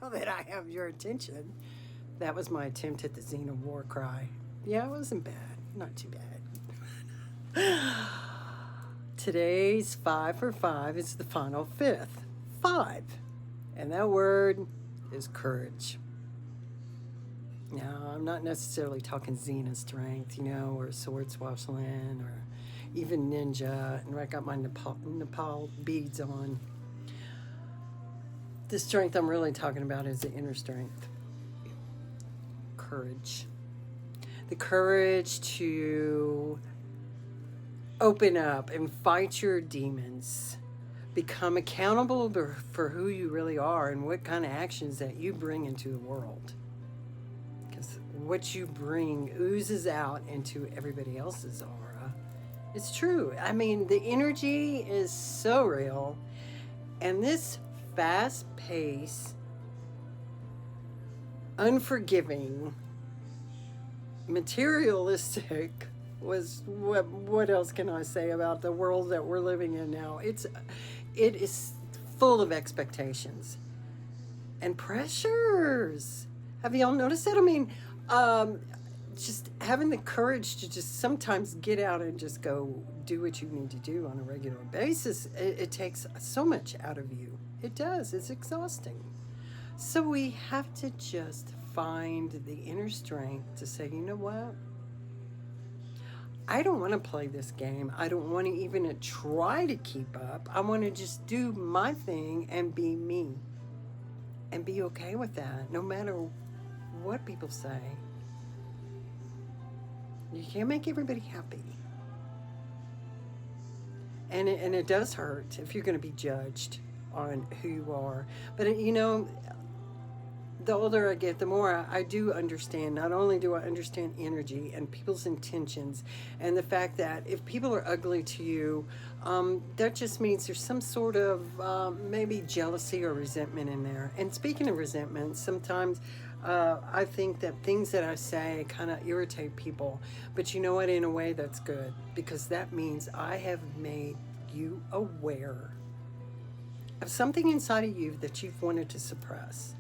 now that I have your attention. That was my attempt at the Xena war cry. Yeah, it wasn't bad. Not too bad. Today's 5 for 5 is the final fifth. 5. And that word is courage. Now, I'm not necessarily talking Xena strength, or sword swashing or even ninja. And I got my Nepal beads on. The strength I'm really talking about is the inner strength. Courage. The courage to open up and fight your demons. Become accountable for who you really are and what kind of actions that you bring into the world. Because what you bring oozes out into everybody else's aura. It's true. I mean, the energy is so real. And this fast-paced, unforgiving, materialistic was what else can I say about the world that we're living in now? It is full of expectations and pressures. Have y'all noticed that? I mean, just having the courage to just sometimes get out and just go do what you need to do on a regular basis, it takes so much out of you. It does. It's exhausting. So we have to just find the inner strength to say, you know what? I don't want to play this game. I don't want to even try to keep up. I want to just do my thing and be me. And be okay with that, no matter what people say. You can't make everybody happy. And it does hurt if you're going to be judged on who you are. But, the older I get, the more I do understand. Not only do I understand energy and people's intentions and the fact that if people are ugly to you, that just means there's some sort of maybe jealousy or resentment in there. And speaking of resentment, sometimes I think that things that I say kind of irritate people. But you know what? In a way, that's good, because that means I have made you aware of something inside of you that you've wanted to suppress.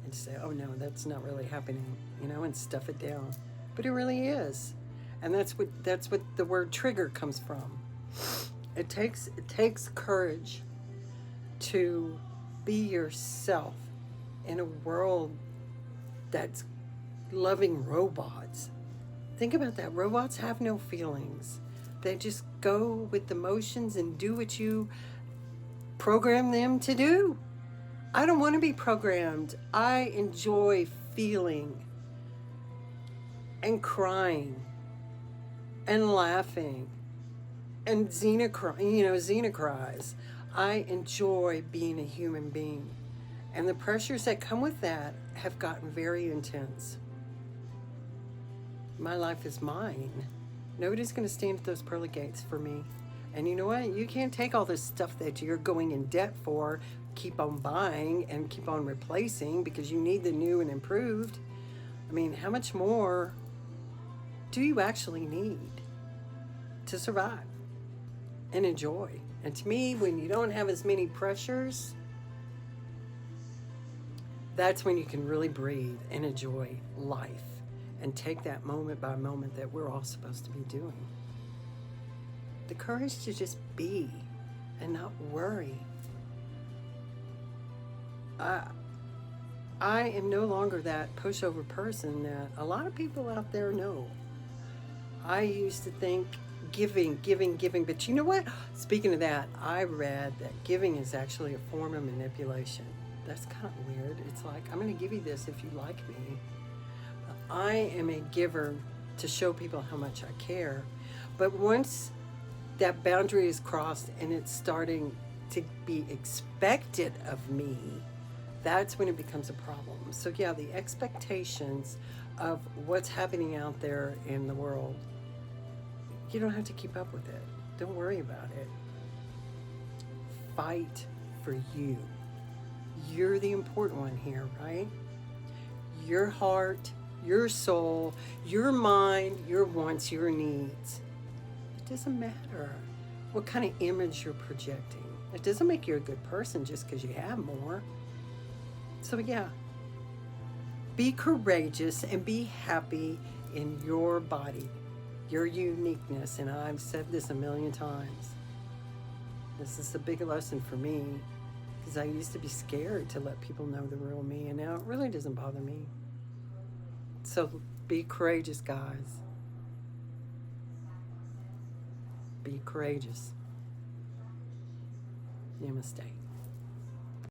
And say, oh no, that's not really happening, and stuff it down. But it really is. And that's what the word trigger comes from. It takes courage to be yourself in a world that's loving robots. Think about that. Robots have no feelings. They just go with the motions and do what you program them to do. I don't want to be programmed. I enjoy feeling and crying and laughing and Xena cries. I enjoy being a human being. And the pressures that come with that have gotten very intense. My life is mine. Nobody's going to stand at those pearly gates for me. And you know what? You can't take all this stuff that you're going in debt for, keep on buying and keep on replacing because you need the new and improved. I mean, how much more do you actually need to survive and enjoy? And to me, when you don't have as many pressures, that's when you can really breathe and enjoy life and take that moment by moment that we're all supposed to be doing. The courage to just be and not worry. I am no longer that pushover person that a lot of people out there know. I used to think giving, but you know what? Speaking of that, I read that giving is actually a form of manipulation. That's kind of weird. It's like, I'm going to give you this if you like me. I am a giver to show people how much I care. But once that boundary is crossed and it's starting to be expected of me, that's when it becomes a problem. So yeah, the expectations of what's happening out there in the world, you don't have to keep up with it. Don't worry about it. Fight for you. You're the important one here, right? Your heart, your soul, your mind, your wants, your needs. It doesn't matter what kind of image you're projecting. It doesn't make you a good person just because you have more. So, yeah, be courageous and be happy in your body, your uniqueness. And I've said this a million times. This is a big lesson for me because I used to be scared to let people know the real me, and now it really doesn't bother me. So be courageous, guys. Be courageous. Namaste.